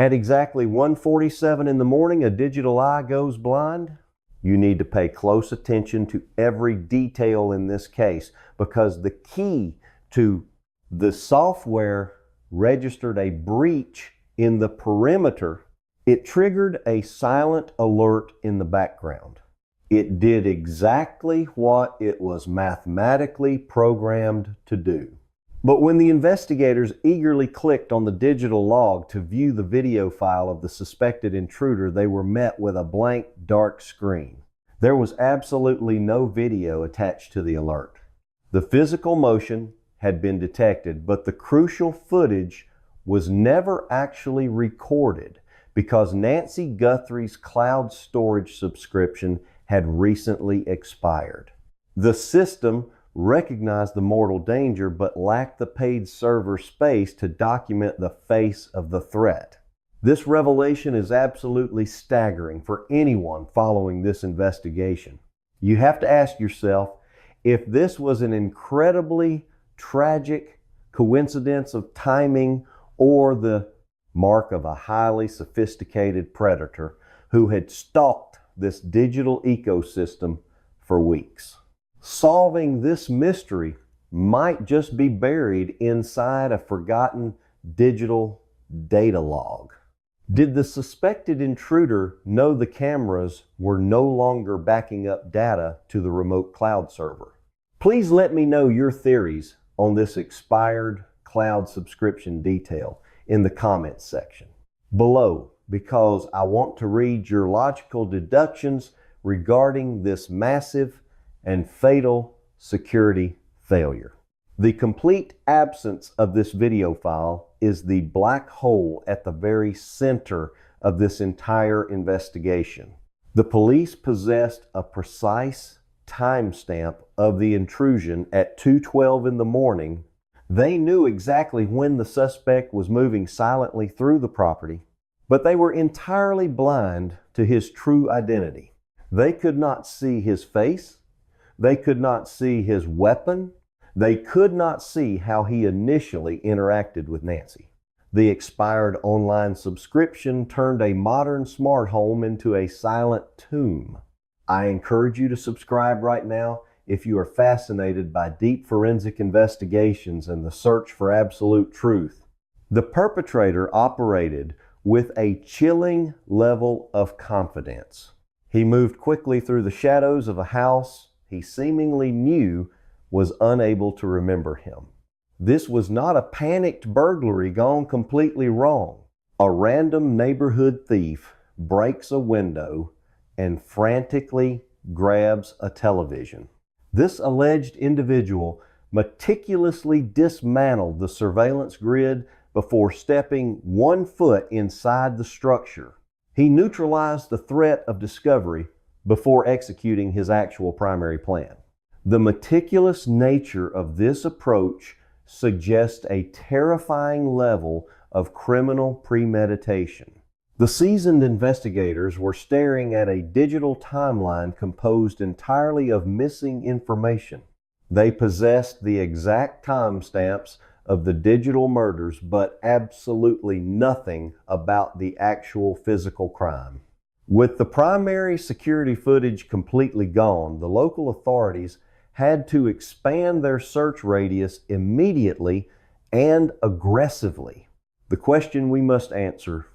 At exactly 1:47 in the morning, a digital eye goes blind. You need to pay close attention to every detail in this case, because the key to the software registered a breach in the perimeter. It triggered a silent alert in the background. It did exactly what it was mathematically programmed to do. But when the investigators eagerly clicked on the digital log to view the video file of the suspected intruder, they were met with a blank, dark screen. There was absolutely no video attached to the alert. The physical motion had been detected, but the crucial footage was never actually recorded because Nancy Guthrie's cloud storage subscription had recently expired. The system recognized the mortal danger but lacked the paid server space to document the face of the threat. This revelation is absolutely staggering for anyone following this investigation. You have to ask yourself if this was an incredibly tragic coincidence of timing or the mark of a highly sophisticated predator who had stalked this digital ecosystem for weeks. Solving this mystery might just be buried inside a forgotten digital data log. Did the suspected intruder know the cameras were no longer backing up data to the remote cloud server? Please let me know your theories on this expired cloud subscription detail in the comments section below, because I want to read your logical deductions regarding this massive and fatal security failure. The complete absence of this video file is the black hole at the very center of this entire investigation. The police possessed a precise timestamp of the intrusion at 2:12 in the morning. They knew exactly when the suspect was moving silently through the property, but they were entirely blind to his true identity. They could not see his face. They could not see his weapon. They could not see how he initially interacted with Nancy. The expired online subscription turned a modern smart home into a silent tomb. I encourage you to subscribe right now if you are fascinated by deep forensic investigations and the search for absolute truth. The perpetrator operated with a chilling level of confidence. He moved quickly through the shadows of a house he seemingly knew was unable to remember him. This was not a panicked burglary gone completely wrong. A random neighborhood thief breaks a window and frantically grabs a television. This alleged individual meticulously dismantled the surveillance grid before stepping 1 foot inside the structure. He neutralized the threat of discovery before executing his actual primary plan. The meticulous nature of this approach suggests a terrifying level of criminal premeditation. The seasoned investigators were staring at a digital timeline composed entirely of missing information. They possessed the exact timestamps of the digital murders, but absolutely nothing about the actual physical crime. With the primary security footage completely gone, the local authorities had to expand their search radius immediately and aggressively. The question we must answer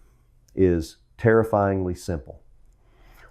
is terrifyingly simple.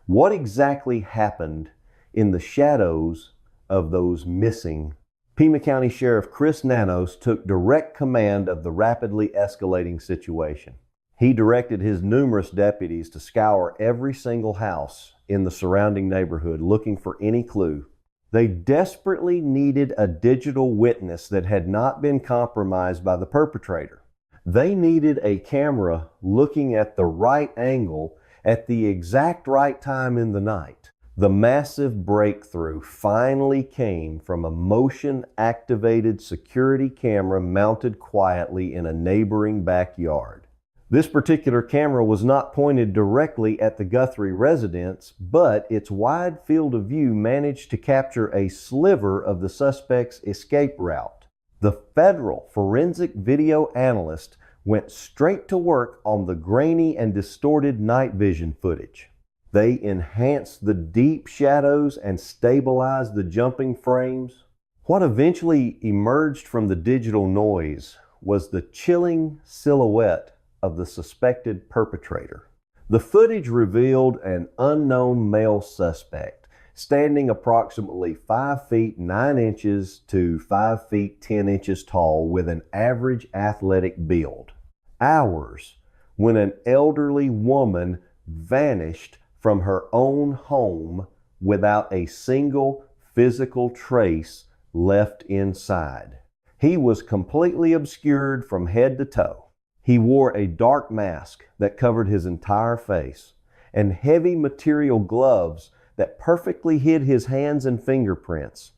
What exactly happened in the shadows of those missing? Pima County Sheriff Chris Nanos took direct command of the rapidly escalating situation. He directed his numerous deputies to scour every single house in the surrounding neighborhood looking for any clue. They desperately needed a digital witness that had not been compromised by the perpetrator. They needed a camera looking at the right angle at the exact right time in the night. The massive breakthrough finally came from a motion-activated security camera mounted quietly in a neighboring backyard. This particular camera was not pointed directly at the Guthrie residence, but its wide field of view managed to capture a sliver of the suspect's escape route. The federal forensic video analyst went straight to work on the grainy and distorted night vision footage. They enhanced the deep shadows and stabilized the jumping frames. What eventually emerged from the digital noise was the chilling silhouette of the suspected perpetrator. The footage revealed an unknown male suspect standing approximately 5 feet 9 inches to 5 feet 10 inches tall with an average athletic build. Hours when an elderly woman vanished from her own home without a single physical trace left inside. He was completely obscured from head to toe. He wore a dark mask that covered his entire face and heavy material gloves that perfectly hid his hands and fingerprints.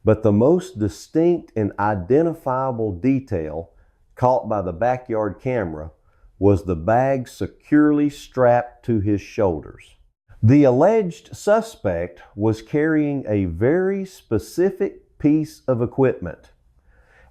But the most distinct and identifiable detail caught by the backyard camera was the bag securely strapped to his shoulders. The alleged suspect was carrying a very specific piece of equipment,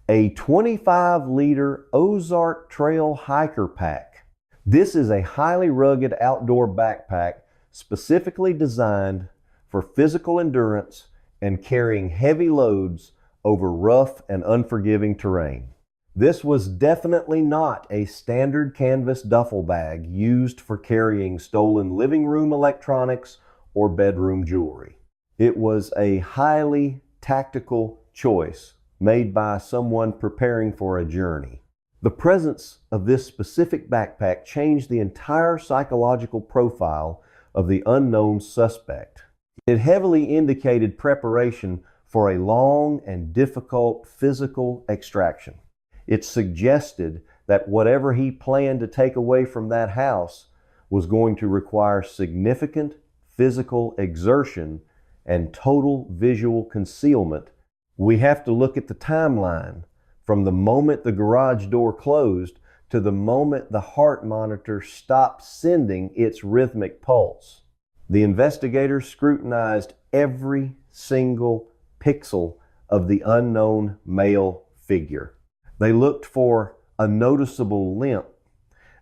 a 25-liter Ozark Trail hiker pack. This is a highly rugged outdoor backpack specifically designed for physical endurance and carrying heavy loads over rough and unforgiving terrain. This was definitely not a standard canvas duffel bag used for carrying stolen living room electronics or bedroom jewelry. It was a highly tactical choice made by someone preparing for a journey. The presence of this specific backpack changed the entire psychological profile of the unknown suspect. It heavily indicated preparation for a long and difficult physical extraction. It suggested that whatever he planned to take away from that house was going to require significant physical exertion and total visual concealment. We have to look at the timeline from the moment the garage door closed to the moment the heart monitor stopped sending its rhythmic pulse. The investigators scrutinized every single pixel of the unknown male figure. They looked for a noticeable limp.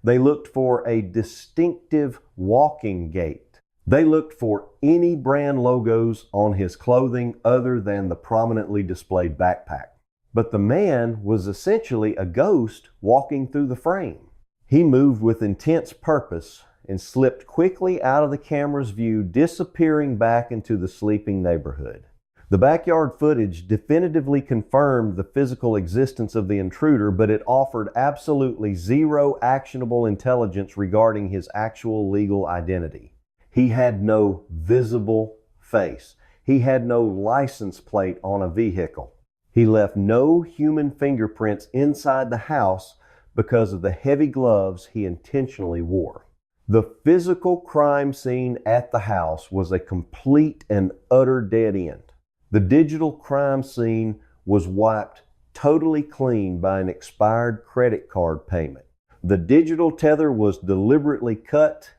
They looked for a distinctive walking gait. They looked for any brand logos on his clothing other than the prominently displayed backpack. But the man was essentially a ghost walking through the frame. He moved with intense purpose and slipped quickly out of the camera's view, disappearing back into the sleeping neighborhood. The backyard footage definitively confirmed the physical existence of the intruder, but it offered absolutely zero actionable intelligence regarding his actual legal identity. He had no visible face. He had no license plate on a vehicle. He left no human fingerprints inside the house because of the heavy gloves he intentionally wore. The physical crime scene at the house was a complete and utter dead end. The digital crime scene was wiped totally clean by an expired credit card payment. The digital tether was deliberately cut.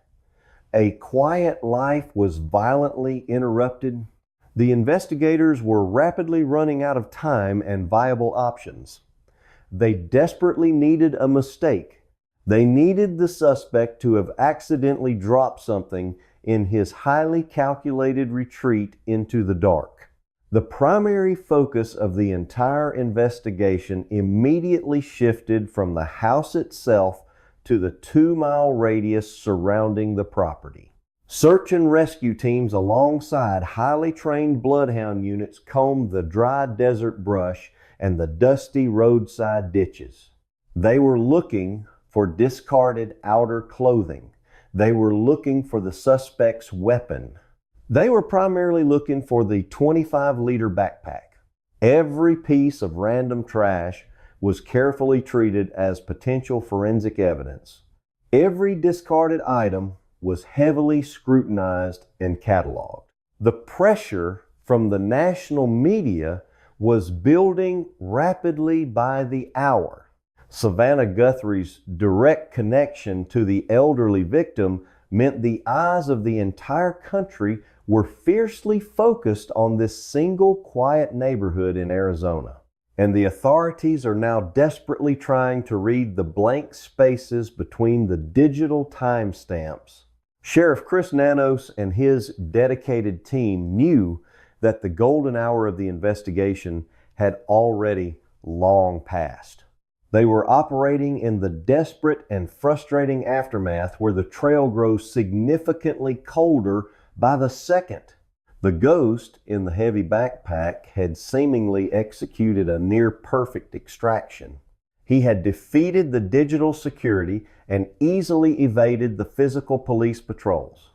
A quiet life was violently interrupted. The investigators were rapidly running out of time and viable options. They desperately needed a mistake. They needed the suspect to have accidentally dropped something in his highly calculated retreat into the dark. The primary focus of the entire investigation immediately shifted from the house itself to the 2-mile radius surrounding the property. Search and rescue teams alongside highly trained bloodhound units combed the dry desert brush and the dusty roadside ditches. They were looking for discarded outer clothing. They were looking for the suspect's weapon. They were primarily looking for the 25-liter backpack. Every piece of random trash was carefully treated as potential forensic evidence. Every discarded item was heavily scrutinized and cataloged. The pressure from the national media was building rapidly by the hour. Savannah Guthrie's direct connection to the elderly victim meant the eyes of the entire country were fiercely focused on this single quiet neighborhood in Arizona. and the authorities are now desperately trying to read the blank spaces between the digital timestamps. Sheriff Chris Nanos and his dedicated team knew that the golden hour of the investigation had already long passed. They were operating in the desperate and frustrating aftermath where the trail grows significantly colder by the second. The ghost in the heavy backpack had seemingly executed a near-perfect extraction. He had defeated the digital security and easily evaded the physical police patrols.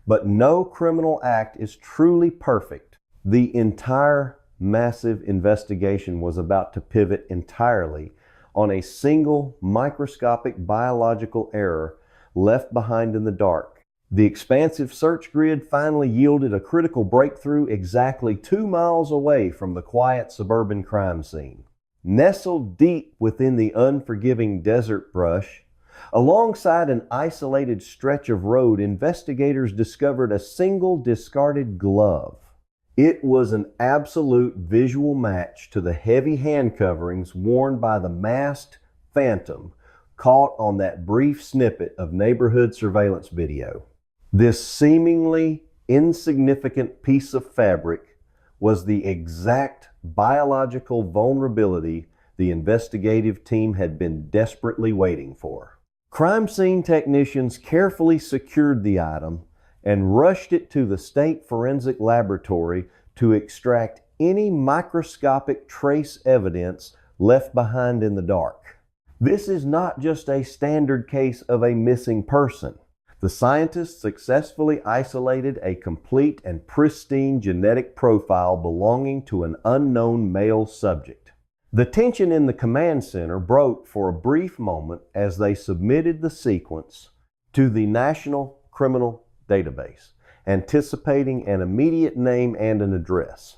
But no criminal act is truly perfect. The entire massive investigation was about to pivot entirely on a single microscopic biological error left behind in the dark. The expansive search grid finally yielded a critical breakthrough exactly 2 miles away from the quiet suburban crime scene. Nestled deep within the unforgiving desert brush, alongside an isolated stretch of road, investigators discovered a single discarded glove. It was an absolute visual match to the heavy hand coverings worn by the masked phantom caught on that brief snippet of neighborhood surveillance video. This seemingly insignificant piece of fabric was the exact biological vulnerability the investigative team had been desperately waiting for. Crime scene technicians carefully secured the item and rushed it to the state forensic laboratory to extract any microscopic trace evidence left behind in the dark. This is not just a standard case of a missing person. The scientists successfully isolated a complete and pristine genetic profile belonging to an unknown male subject. The tension in the command center broke for a brief moment as they submitted the sequence to the National Criminal Database, anticipating an immediate name and an address.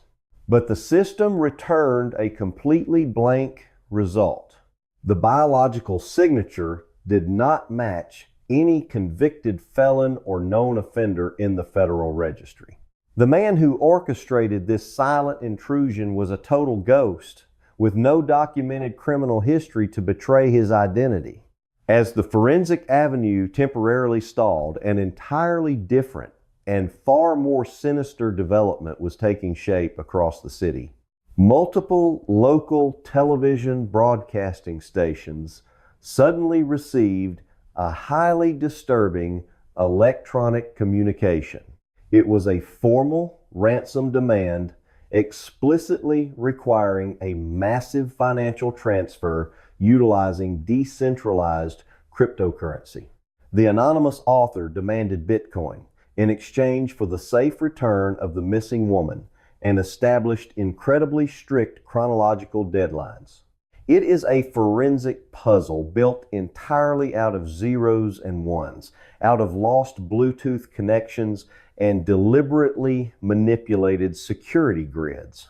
But the system returned a completely blank result. The biological signature did not match any convicted felon or known offender in the Federal Registry. The man who orchestrated this silent intrusion was a total ghost, with no documented criminal history to betray his identity. As the forensic avenue temporarily stalled, an entirely different and far more sinister development was taking shape across the city. Multiple local television broadcasting stations suddenly received a highly disturbing electronic communication. It was a formal ransom demand explicitly requiring a massive financial transfer utilizing decentralized cryptocurrency. The anonymous author demanded Bitcoin in exchange for the safe return of the missing woman and established incredibly strict chronological deadlines. It is a forensic puzzle built entirely out of zeros and ones, out of lost Bluetooth connections and deliberately manipulated security grids.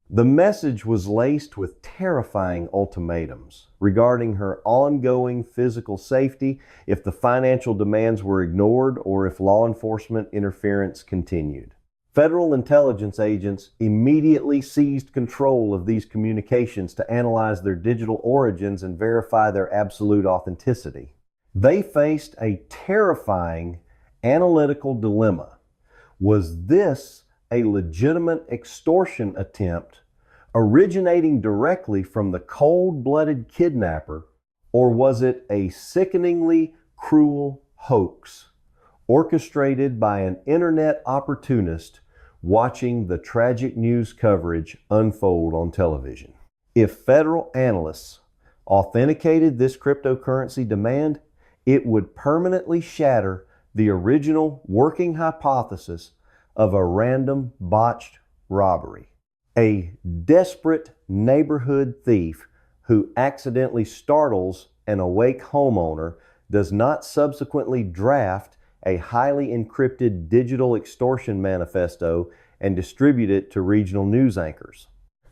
The message was laced with terrifying ultimatums regarding her ongoing physical safety if the financial demands were ignored or if law enforcement interference continued. Federal intelligence agents immediately seized control of these communications to analyze their digital origins and verify their absolute authenticity. They faced a terrifying analytical dilemma. Was this a legitimate extortion attempt originating directly from the cold-blooded kidnapper, or was it a sickeningly cruel hoax orchestrated by an internet opportunist watching the tragic news coverage unfold on television? If federal analysts authenticated this cryptocurrency demand, it would permanently shatter the original working hypothesis of a random botched robbery. A desperate neighborhood thief who accidentally startles an awake homeowner does not subsequently draft a highly encrypted digital extortion manifesto and distribute it to regional news anchors.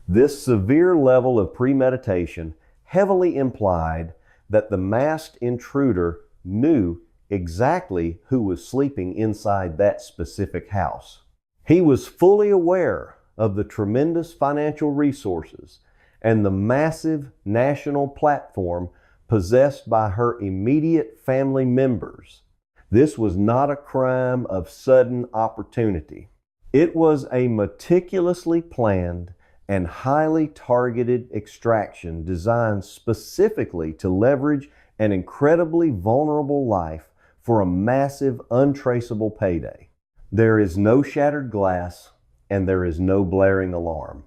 This severe level of premeditation heavily implied that the masked intruder knew exactly who was sleeping inside that specific house. He was fully aware of the tremendous financial resources and the massive national platform possessed by her immediate family members. This was not a crime of sudden opportunity. It was a meticulously planned and highly targeted extraction designed specifically to leverage an incredibly vulnerable life for a massive, untraceable payday. There is no shattered glass and there is no blaring alarm.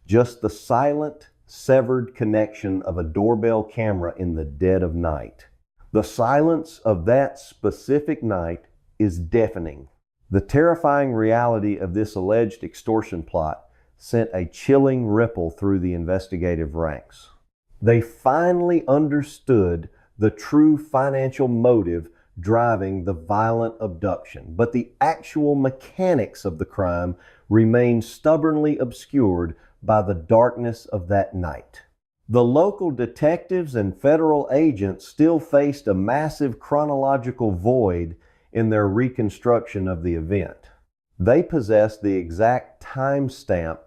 Just the silent, severed connection of a doorbell camera in the dead of night. The silence of that specific night is deafening. The terrifying reality of this alleged extortion plot sent a chilling ripple through the investigative ranks. They finally understood the true financial motive driving the violent abduction, but the actual mechanics of the crime remained stubbornly obscured by the darkness of that night. The local detectives and federal agents still faced a massive chronological void in their reconstruction of the event. They possessed the exact timestamp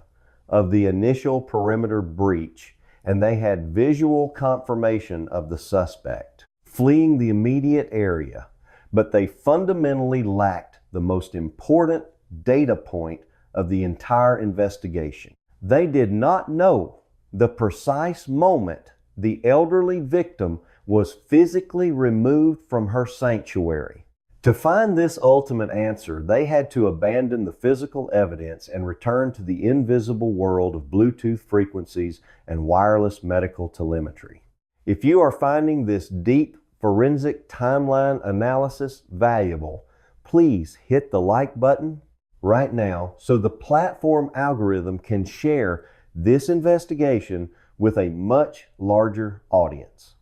of the initial perimeter breach, and they had visual confirmation of the suspect fleeing the immediate area, but they fundamentally lacked the most important data point of the entire investigation. They did not know the precise moment the elderly victim was physically removed from her sanctuary. To find this ultimate answer, they had to abandon the physical evidence and return to the invisible world of Bluetooth frequencies and wireless medical telemetry. If you are finding this deep forensic timeline analysis valuable, please hit the like button right now so the platform algorithm can share this investigation with a much larger audience.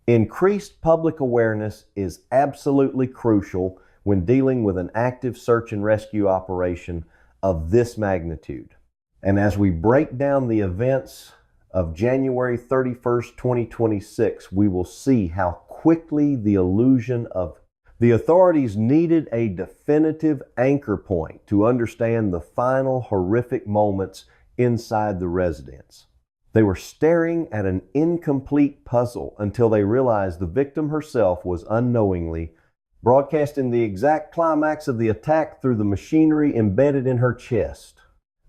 Increased public awareness is absolutely crucial when dealing with an active search and rescue operation of this magnitude. And as we break down the events of January 31st, 2026, we will see how quickly the authorities needed a definitive anchor point to understand the final horrific moments inside the residence. They were staring at an incomplete puzzle until they realized the victim herself was unknowingly broadcasting the exact climax of the attack through the machinery embedded in her chest.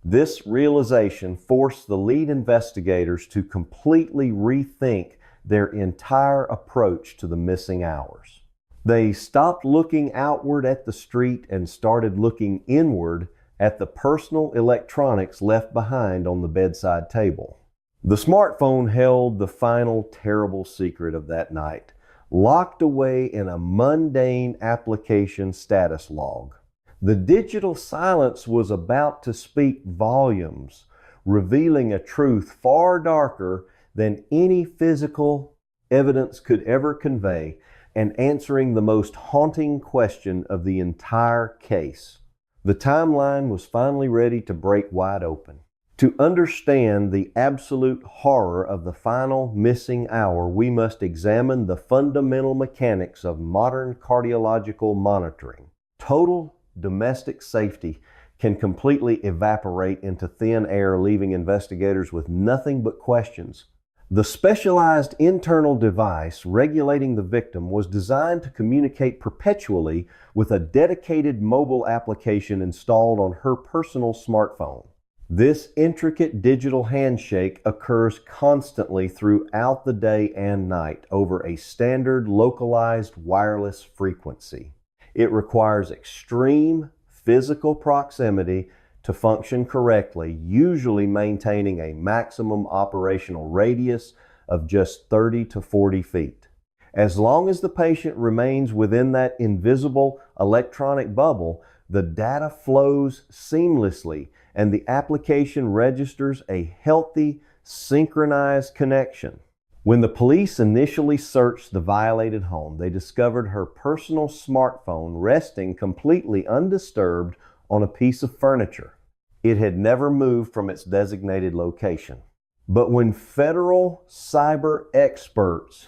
This realization forced the lead investigators to completely rethink their entire approach to the missing hours. They stopped looking outward at the street and started looking inward at the personal electronics left behind on the bedside table. The smartphone held the final terrible secret of that night, locked away in a mundane application status log. The digital silence was about to speak volumes, revealing a truth far darker than any physical evidence could ever convey, and answering the most haunting question of the entire case. The timeline was finally ready to break wide open. To understand the absolute horror of the final missing hour, we must examine the fundamental mechanics of modern cardiological monitoring. Total domestic safety can completely evaporate into thin air, leaving investigators with nothing but questions. The specialized internal device regulating the victim was designed to communicate perpetually with a dedicated mobile application installed on her personal smartphone. This intricate digital handshake occurs constantly throughout the day and night over a standard localized wireless frequency. It requires extreme physical proximity to function correctly, usually maintaining a maximum operational radius of just 30 to 40 feet. As long as the patient remains within that invisible electronic bubble, the data flows seamlessly and the application registers a healthy, synchronized connection. When the police initially searched the violated home, they discovered her personal smartphone resting completely undisturbed on a piece of furniture. It had never moved from its designated location. But when federal cyber experts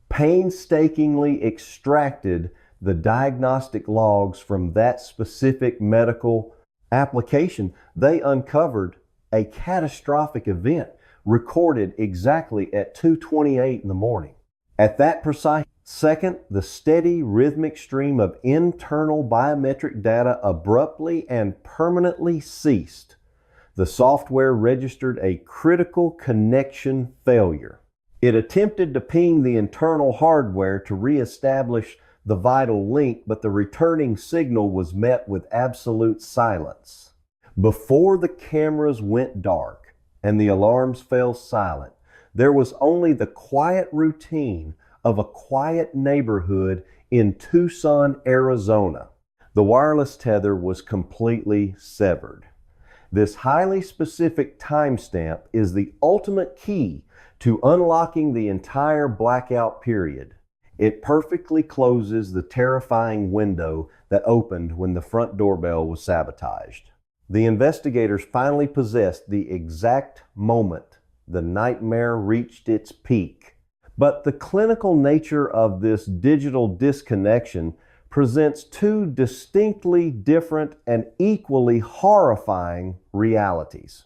painstakingly extracted the diagnostic logs from that specific medical application, they uncovered a catastrophic event recorded exactly at 2:28 in the morning. At that precise second, the steady rhythmic stream of internal biometric data abruptly and permanently ceased. The software registered a critical connection failure. It attempted to ping the internal hardware to reestablish the vital link, but the returning signal was met with absolute silence. Before the cameras went dark and the alarms fell silent, there was only the quiet routine of a quiet neighborhood in Tucson, Arizona. The wireless tether was completely severed. This highly specific timestamp is the ultimate key to unlocking the entire blackout period. It perfectly closes the terrifying window that opened when the front doorbell was sabotaged. The investigators finally possessed the exact moment the nightmare reached its peak. But the clinical nature of this digital disconnection presents two distinctly different and equally horrifying realities.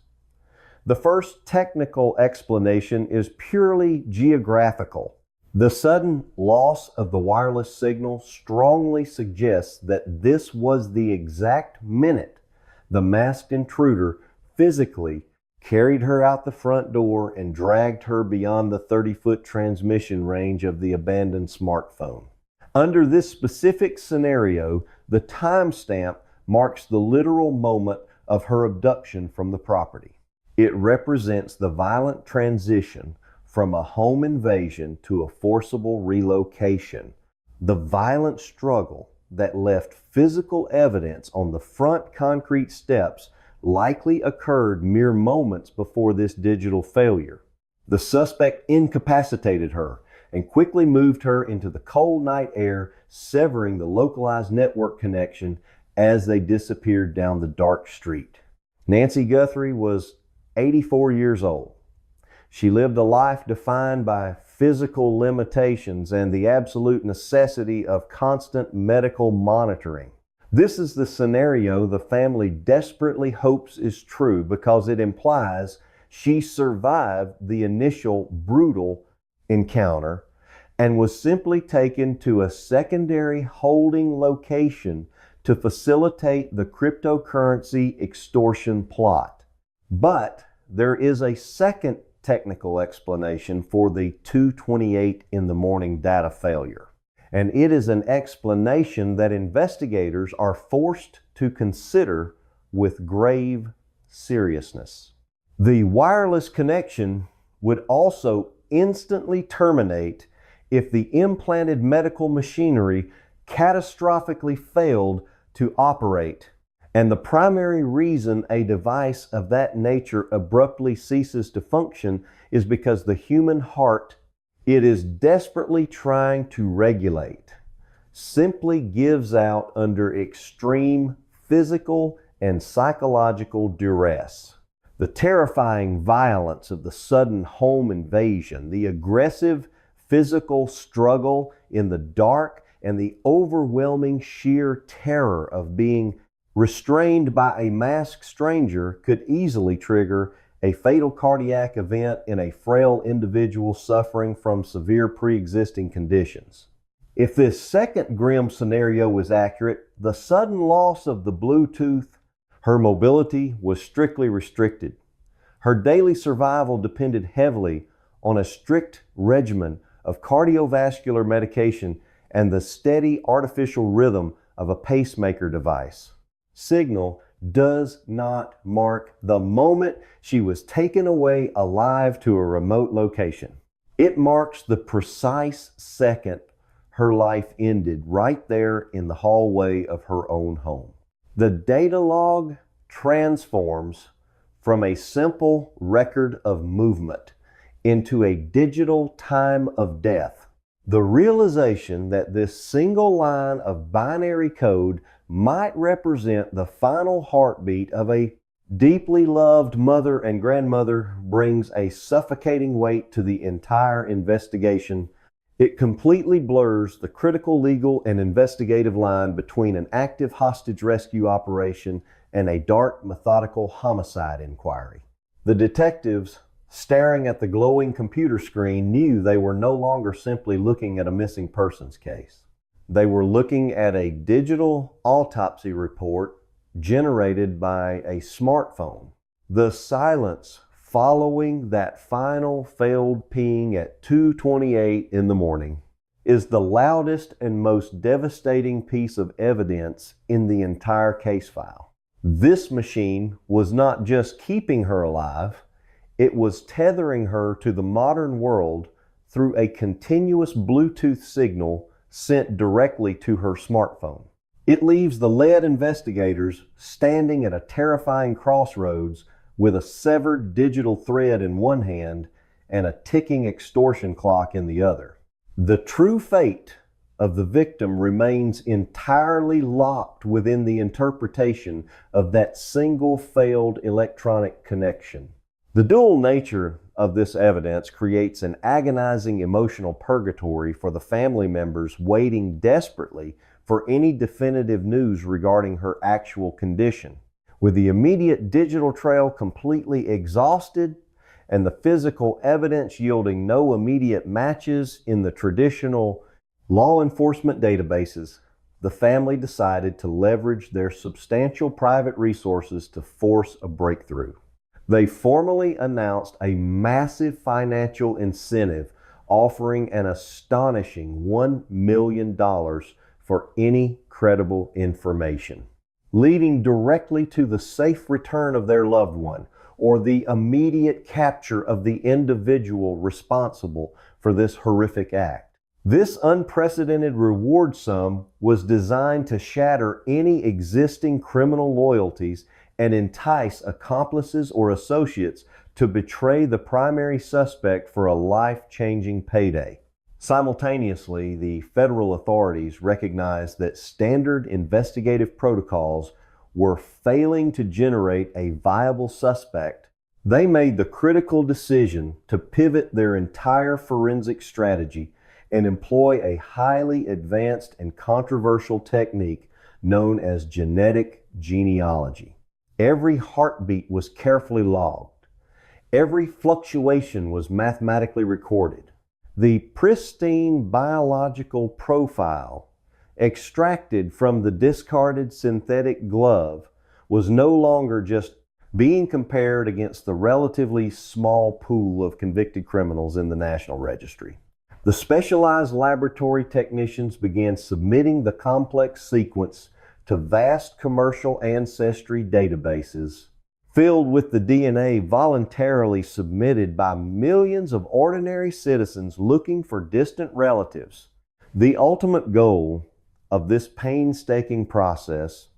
The first technical explanation is purely geographical. The sudden loss of the wireless signal strongly suggests that this was the exact minute the masked intruder physically carried her out the front door and dragged her beyond the 30-foot transmission range of the abandoned smartphone. Under this specific scenario, the timestamp marks the literal moment of her abduction from the property. It represents the violent transition from a home invasion to a forcible relocation. The violent struggle that left physical evidence on the front concrete steps likely occurred mere moments before this digital failure. The suspect incapacitated her and quickly moved her into the cold night air, severing the localized network connection as they disappeared down the dark street. Nancy Guthrie was 84 years old. She lived a life defined by physical limitations and the absolute necessity of constant medical monitoring. This is the scenario the family desperately hopes is true because it implies she survived the initial brutal encounter and was simply taken to a secondary holding location to facilitate the cryptocurrency extortion plot. But there is a second technical explanation for the 2:28 in the morning data failure. And it is an explanation that investigators are forced to consider with grave seriousness. The wireless connection would also instantly terminate if the implanted medical machinery catastrophically failed to operate. And the primary reason a device of that nature abruptly ceases to function is because the human heart it is desperately trying to regulate simply gives out under extreme physical and psychological duress. The terrifying violence of the sudden home invasion, the aggressive physical struggle in the dark, and the overwhelming sheer terror of being restrained by a masked stranger could easily trigger a fatal cardiac event in a frail individual suffering from severe pre-existing conditions. If this second grim scenario was accurate, the sudden loss of the Bluetooth, her mobility was strictly restricted. Her daily survival depended heavily on a strict regimen of cardiovascular medication and the steady artificial rhythm of a pacemaker device. Signal does not mark the moment she was taken away alive to a remote location. It marks the precise second her life ended right there in the hallway of her own home. The data log transforms from a simple record of movement into a digital time of death. The realization that this single line of binary code might represent the final heartbeat of a deeply loved mother and grandmother brings a suffocating weight to the entire investigation. It completely blurs the critical legal and investigative line between an active hostage rescue operation and a dark, methodical homicide inquiry. The detectives staring at the glowing computer screen, knew they were no longer simply looking at a missing persons case. They were looking at a digital autopsy report generated by a smartphone. The silence following that final failed ping at 2:28 in the morning is the loudest and most devastating piece of evidence in the entire case file. This machine was not just keeping her alive, it was tethering her to the modern world through a continuous Bluetooth signal sent directly to her smartphone. It leaves the lead investigators standing at a terrifying crossroads with a severed digital thread in one hand and a ticking extortion clock in the other. The true fate of the victim remains entirely locked within the interpretation of that single failed electronic connection. The dual nature of this evidence creates an agonizing emotional purgatory for the family members waiting desperately for any definitive news regarding her actual condition. With the immediate digital trail completely exhausted and the physical evidence yielding no immediate matches in the traditional law enforcement databases, the family decided to leverage their substantial private resources to force a breakthrough. They formally announced a massive financial incentive offering an astonishing $1 million for any credible information, leading directly to the safe return of their loved one or the immediate capture of the individual responsible for this horrific act. This unprecedented reward sum was designed to shatter any existing criminal loyalties and entice accomplices or associates to betray the primary suspect for a life-changing payday. Simultaneously, the federal authorities recognized that standard investigative protocols were failing to generate a viable suspect. They made the critical decision to pivot their entire forensic strategy and employ a highly advanced and controversial technique known as genetic genealogy. Every heartbeat was carefully logged. Every fluctuation was mathematically recorded. The pristine biological profile extracted from the discarded synthetic glove was no longer just being compared against the relatively small pool of convicted criminals in the National Registry. The specialized laboratory technicians began submitting the complex sequence to vast commercial ancestry databases filled with the DNA voluntarily submitted by millions of ordinary citizens looking for distant relatives. The ultimate goal of this painstaking process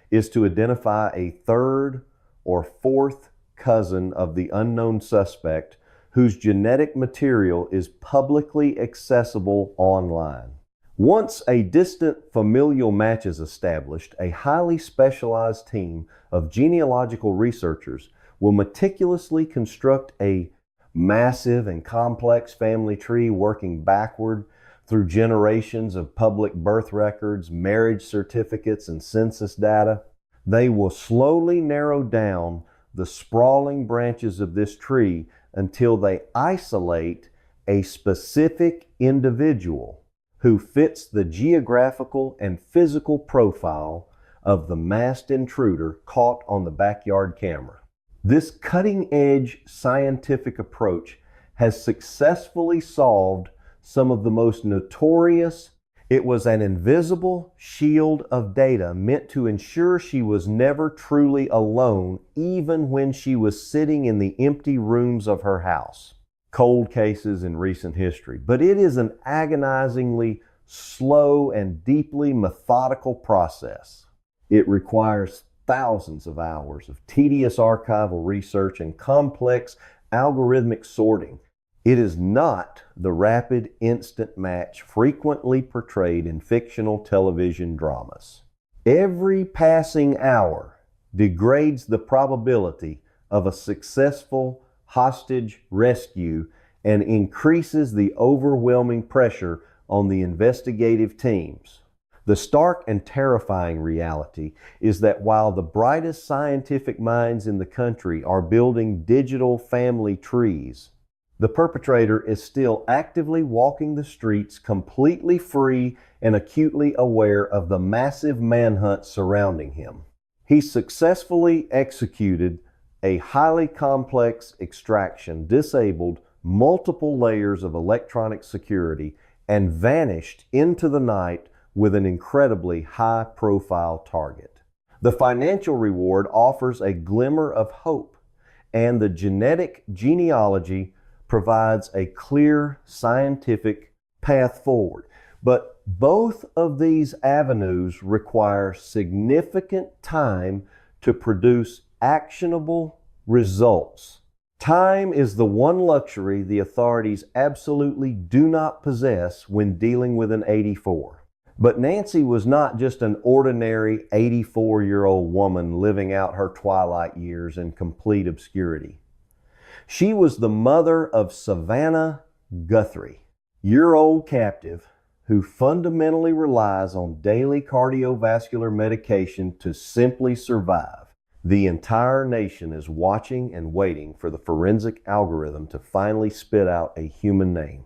is to identify a third or fourth cousin of the unknown suspect whose genetic material is publicly accessible online. Once a distant familial match is established, a highly specialized team of genealogical researchers will meticulously construct a massive and complex family tree working backward through generations of public birth records, marriage certificates, and census data. They will slowly narrow down the sprawling branches of this tree until they isolate a specific individual who fits the geographical and physical profile of the masked intruder caught on the backyard camera. This cutting-edge scientific approach has successfully solved some of the most notorious. It was an invisible shield of data meant to ensure she was never truly alone, even when she was sitting in the empty rooms of her house. Cold cases in recent history, but it is an agonizingly slow and deeply methodical process. It requires thousands of hours of tedious archival research and complex algorithmic sorting. It is not the rapid instant match frequently portrayed in fictional television dramas. Every passing hour degrades the probability of a successful hostage rescue and increases the overwhelming pressure on the investigative teams. The stark and terrifying reality is that while the brightest scientific minds in the country are building digital family trees, the perpetrator is still actively walking the streets completely free and acutely aware of the massive manhunt surrounding him. He successfully executed a highly complex extraction, disabled multiple layers of electronic security, and vanished into the night with an incredibly high-profile target. The financial reward offers a glimmer of hope, and the genetic genealogy provides a clear scientific path forward. But both of these avenues require significant time to produce actionable results. Time is the one luxury the authorities absolutely do not possess when dealing with an 84. But Nancy was not just an ordinary 84-year-old woman living out her twilight years in complete obscurity. She was the mother of Savannah Guthrie, year-old captive who fundamentally relies on daily cardiovascular medication to simply survive. The entire nation is watching and waiting for the forensic algorithm to finally spit out a human name.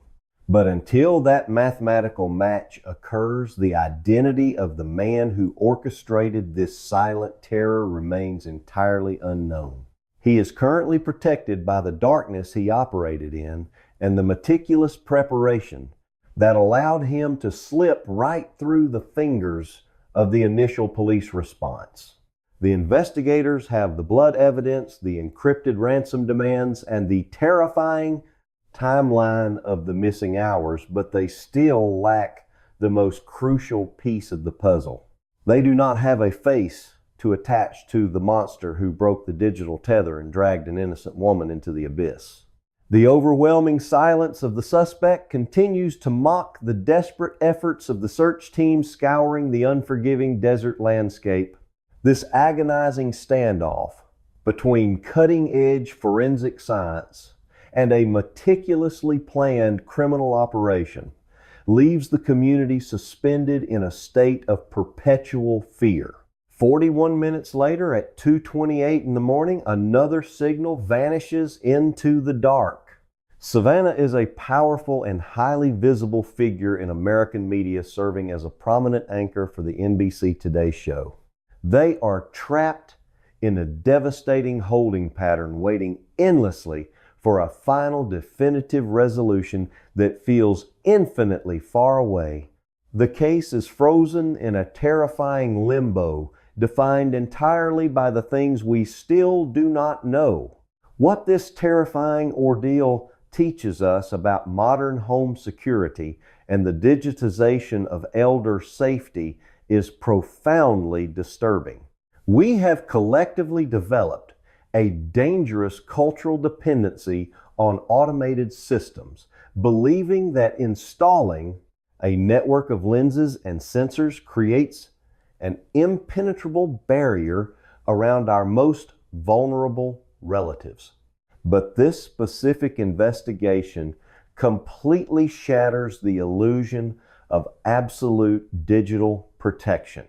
But until that mathematical match occurs, the identity of the man who orchestrated this silent terror remains entirely unknown. He is currently protected by the darkness he operated in and the meticulous preparation that allowed him to slip right through the fingers of the initial police response. The investigators have the blood evidence, the encrypted ransom demands, and the terrifying timeline of the missing hours, but they still lack the most crucial piece of the puzzle. They do not have a face to attach to the monster who broke the digital tether and dragged an innocent woman into the abyss. The overwhelming silence of the suspect continues to mock the desperate efforts of the search team scouring the unforgiving desert landscape. This agonizing standoff between cutting-edge forensic science and a meticulously planned criminal operation leaves the community suspended in a state of perpetual fear. 41 minutes later, at 2:28 in the morning, another signal vanishes into the dark. Savannah is a powerful and highly visible figure in American media, serving as a prominent anchor for the NBC Today show. They are trapped in a devastating holding pattern, waiting endlessly for a final definitive resolution that feels infinitely far away. The case is frozen in a terrifying limbo, defined entirely by the things we still do not know. What this terrifying ordeal teaches us about modern home security and the digitization of elder safety is profoundly disturbing. We have collectively developed a dangerous cultural dependency on automated systems, believing that installing a network of lenses and sensors creates an impenetrable barrier around our most vulnerable relatives. But this specific investigation completely shatters the illusion of absolute digital protection.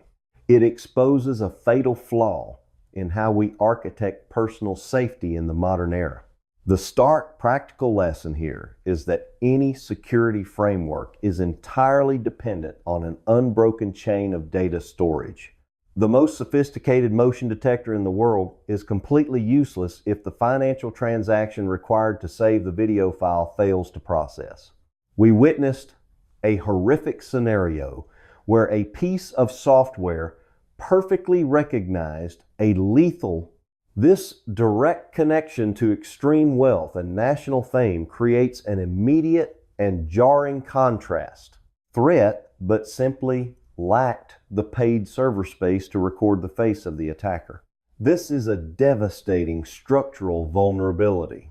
It exposes a fatal flaw in how we architect personal safety in the modern era. The stark practical lesson here is that any security framework is entirely dependent on an unbroken chain of data storage. The most sophisticated motion detector in the world is completely useless if the financial transaction required to save the video file fails to process. We witnessed a horrific scenario where a piece of software perfectly recognized a lethal. This direct connection to extreme wealth and national fame creates an immediate and jarring contrast. Threat, but simply lacked the paid server space to record the face of the attacker. This is a devastating structural vulnerability.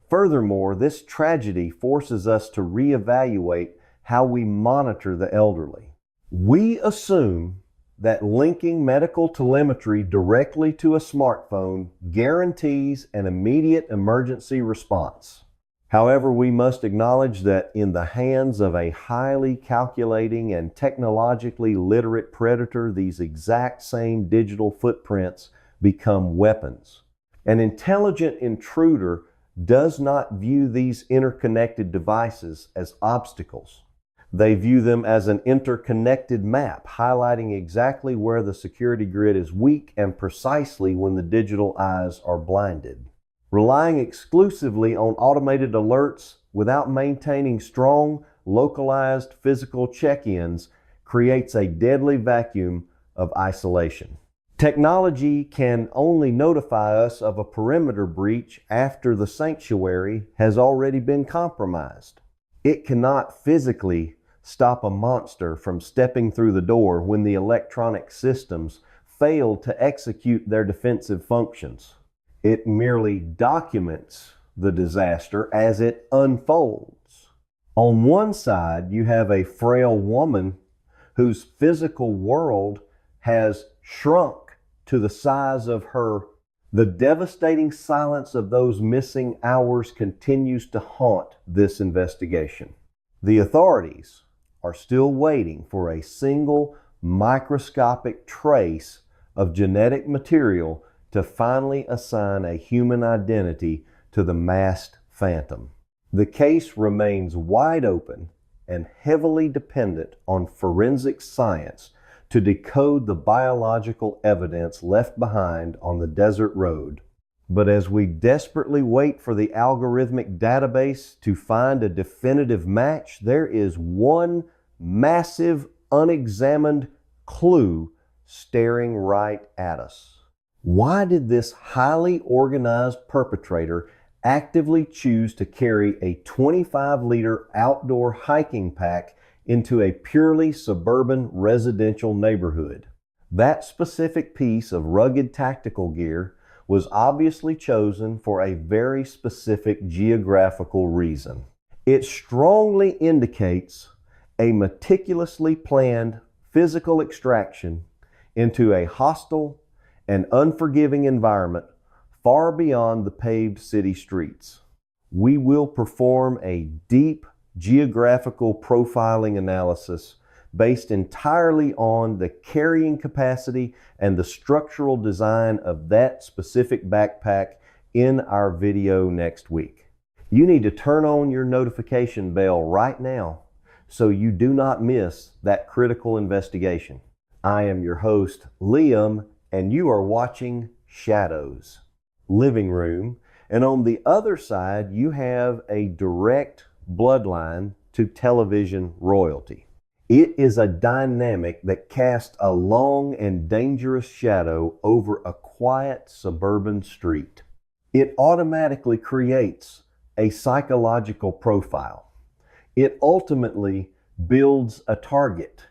Furthermore, this tragedy forces us to reevaluate how we monitor the elderly. We assume that linking medical telemetry directly to a smartphone guarantees an immediate emergency response. However, we must acknowledge that in the hands of a highly calculating and technologically literate predator, these exact same digital footprints become weapons. An intelligent intruder does not view these interconnected devices as obstacles. They view them as an interconnected map, highlighting exactly where the security grid is weak and precisely when the digital eyes are blinded. Relying exclusively on automated alerts without maintaining strong, localized physical check-ins creates a deadly vacuum of isolation. Technology can only notify us of a perimeter breach after the sanctuary has already been compromised. It cannot physically stop a monster from stepping through the door when the electronic systems fail to execute their defensive functions. It merely documents the disaster as it unfolds. On one side, you have a frail woman whose physical world has shrunk to the size of her. The devastating silence of those missing hours continues to haunt this investigation. The authorities are still waiting for a single microscopic trace of genetic material to finally assign a human identity to the masked phantom. The case remains wide open and heavily dependent on forensic science to decode the biological evidence left behind on the desert road. But as we desperately wait for the algorithmic database to find a definitive match, there is one massive, unexamined clue staring right at us. Why did this highly organized perpetrator actively choose to carry a 25-liter outdoor hiking pack into a purely suburban residential neighborhood? That specific piece of rugged tactical gear was obviously chosen for a very specific geographical reason. It strongly indicates a meticulously planned physical extraction into a hostile and unforgiving environment far beyond the paved city streets. We will perform a deep geographical profiling analysis based entirely on the carrying capacity and the structural design of that specific backpack in our video next week. You need to turn on your notification bell right now so you do not miss that critical investigation. I am your host, Liam, and you are watching Shadows Living Room, and on the other side you have a direct bloodline to television royalty. It is a dynamic that casts a long and dangerous shadow over a quiet suburban street. It automatically creates a psychological profile. It ultimately builds a target.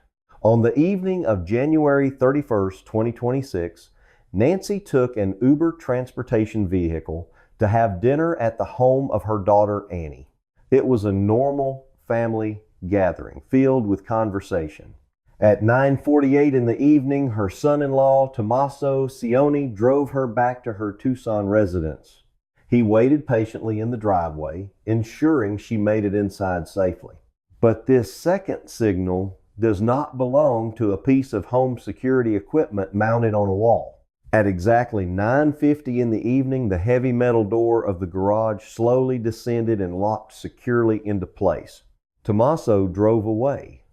On the evening of January 31st, 2026, Nancy took an Uber transportation vehicle to have dinner at the home of her daughter Annie. It was a normal family gathering filled with conversation. At 9:48 in the evening, her son-in-law Tommaso Cioni drove her back to her Tucson residence. He waited patiently in the driveway, ensuring she made it inside safely. But this second signal does not belong to a piece of home security equipment mounted on a wall. At exactly 9:50 in the evening, the heavy metal door of the garage slowly descended and locked securely into place. Tommaso drove away.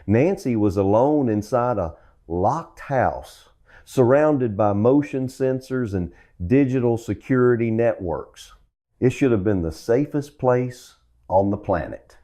Nancy was alone inside a locked house, surrounded by motion sensors and digital security networks. It should have been the safest place on the planet.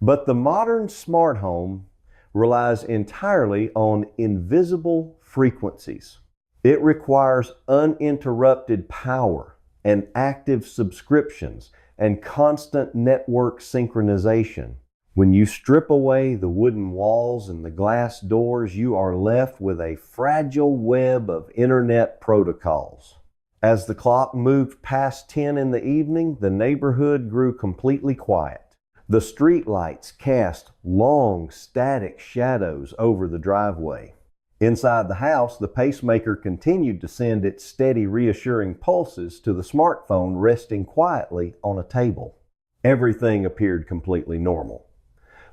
But the modern smart home relies entirely on invisible frequencies. It requires uninterrupted power and active subscriptions and constant network synchronization. When you strip away the wooden walls and the glass doors, you are left with a fragile web of internet protocols. As the clock moved past 10 in the evening, the neighborhood grew completely quiet. The street lights cast long, static shadows over the driveway. Inside the house, the pacemaker continued to send its steady, reassuring pulses to the smartphone resting quietly on a table. Everything appeared completely normal.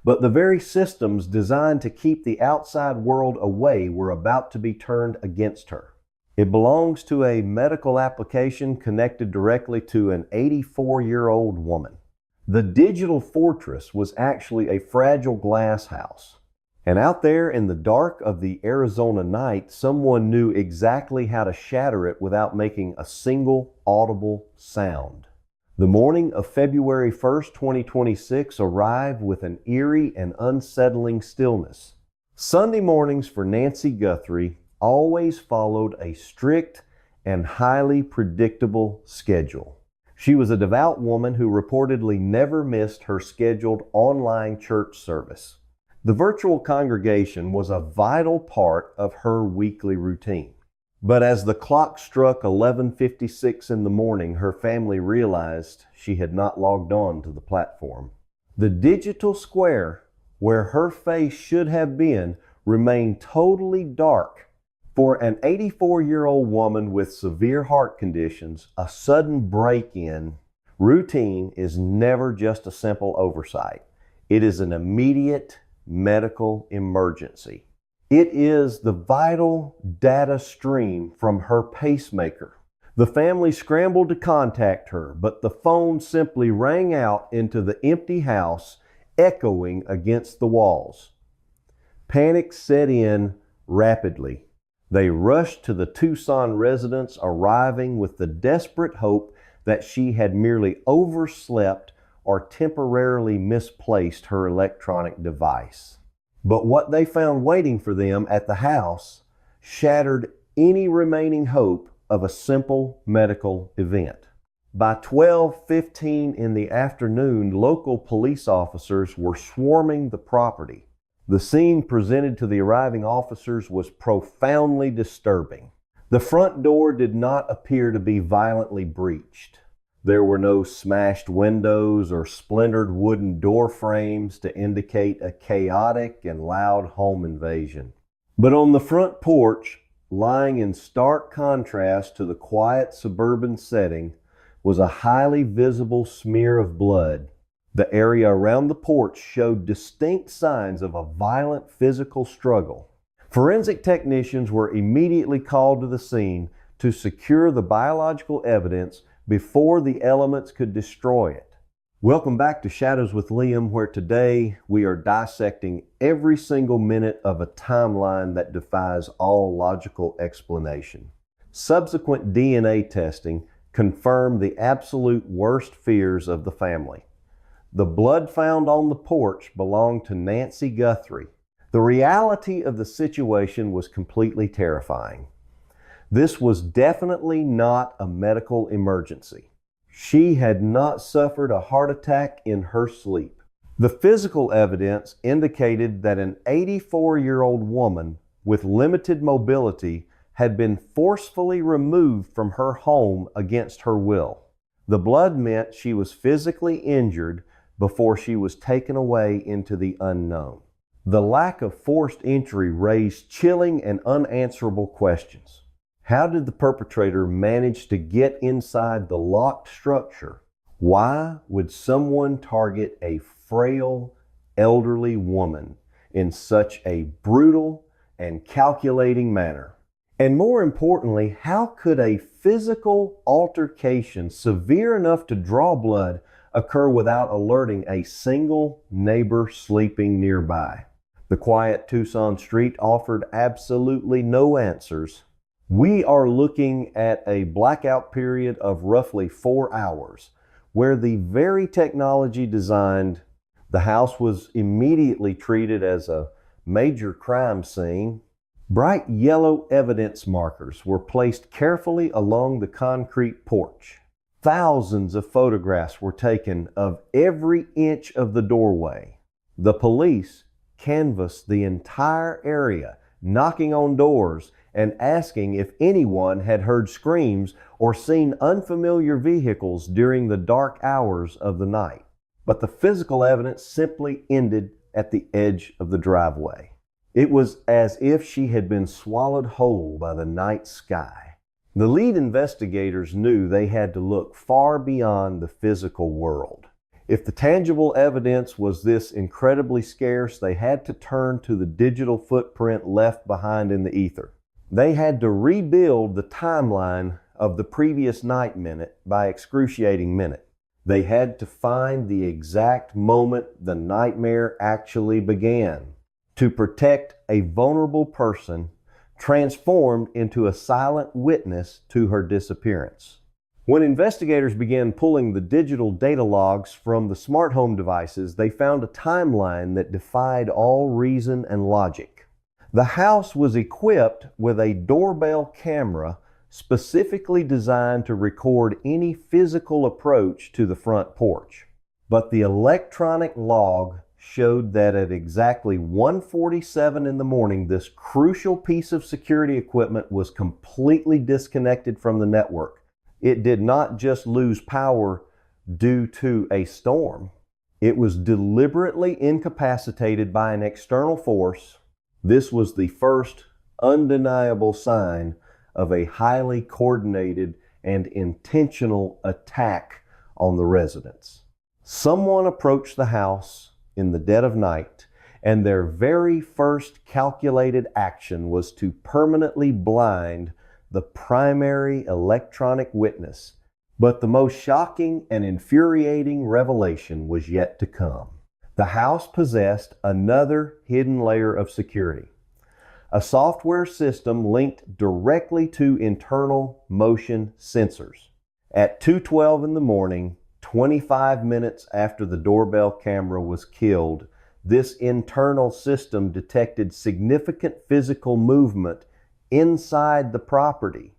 But the very systems designed to keep the outside world away were about to be turned against her. It belongs to a medical application connected directly to an 84-year-old woman. The digital fortress was actually a fragile glass house. And out there in the dark of the Arizona night, someone knew exactly how to shatter it without making a single audible sound. The morning of February 1st, 2026 arrived with an eerie and unsettling stillness. Sunday mornings for Nancy Guthrie always followed a strict and highly predictable schedule. She was a devout woman who reportedly never missed her scheduled online church service. The virtual congregation was a vital part of her weekly routine. But as the clock struck 11:56 in the morning, her family realized she had not logged on to the platform. The digital square where her face should have been remained totally dark. For an 84-year-old woman with severe heart conditions, a sudden break-in routine is never just a simple oversight. It is an immediate medical emergency. It is the vital data stream from her pacemaker. The family scrambled to contact her, but the phone simply rang out into the empty house, echoing against the walls. Panic set in rapidly. They rushed to the Tucson residence, arriving with the desperate hope that she had merely overslept or temporarily misplaced her electronic device. But what they found waiting for them at the house shattered any remaining hope of a simple medical event. By 12:15 in the afternoon, local police officers were swarming the property. The scene presented to the arriving officers was profoundly disturbing. The front door did not appear to be violently breached. There were no smashed windows or splintered wooden door frames to indicate a chaotic and loud home invasion. But on the front porch, lying in stark contrast to the quiet suburban setting, was a highly visible smear of blood. The area around the porch showed distinct signs of a violent physical struggle. Forensic technicians were immediately called to the scene to secure the biological evidence before the elements could destroy it. Welcome back to Shadows with Liam, where today we are dissecting every single minute of a timeline that defies all logical explanation. Subsequent DNA testing confirmed the absolute worst fears of the family. The blood found on the porch belonged to Nancy Guthrie. The reality of the situation was completely terrifying. This was definitely not a medical emergency. She had not suffered a heart attack in her sleep. The physical evidence indicated that an 84-year-old woman with limited mobility had been forcefully removed from her home against her will. The blood meant she was physically injured before she was taken away into the unknown. The lack of forced entry raised chilling and unanswerable questions. How did the perpetrator manage to get inside the locked structure? Why would someone target a frail, elderly woman in such a brutal and calculating manner? And more importantly, how could a physical altercation severe enough to draw blood occur without alerting a single neighbor sleeping nearby? The quiet Tucson street offered absolutely no answers. We are looking at a blackout period of roughly 4 hours, where the very technology designed the house was immediately treated as a major crime scene. Bright yellow evidence markers were placed carefully along the concrete porch. Thousands of photographs were taken of every inch of the doorway. The police canvassed the entire area, knocking on doors and asking if anyone had heard screams or seen unfamiliar vehicles during the dark hours of the night. But the physical evidence simply ended at the edge of the driveway. It was as if she had been swallowed whole by the night sky. The lead investigators knew they had to look far beyond the physical world. If the tangible evidence was this incredibly scarce, they had to turn to the digital footprint left behind in the ether. They had to rebuild the timeline of the previous night minute by excruciating minute. They had to find the exact moment the nightmare actually began to protect a vulnerable person transformed into a silent witness to her disappearance. When investigators began pulling the digital data logs from the smart home devices, they found a timeline that defied all reason and logic. The house was equipped with a doorbell camera specifically designed to record any physical approach to the front porch. But the electronic log showed that at exactly 1:47 in the morning, this crucial piece of security equipment was completely disconnected from the network. It did not just lose power due to a storm. It was deliberately incapacitated by an external force. This was the first undeniable sign of a highly coordinated and intentional attack on the residents. Someone approached the house in the dead of night, and their very first calculated action was to permanently blind the primary electronic witness. But the most shocking and infuriating revelation was yet to come. The house possessed another hidden layer of security, a software system linked directly to internal motion sensors. At 2:12 in the morning, 25 minutes after the doorbell camera was killed, this internal system detected significant physical movement inside the property.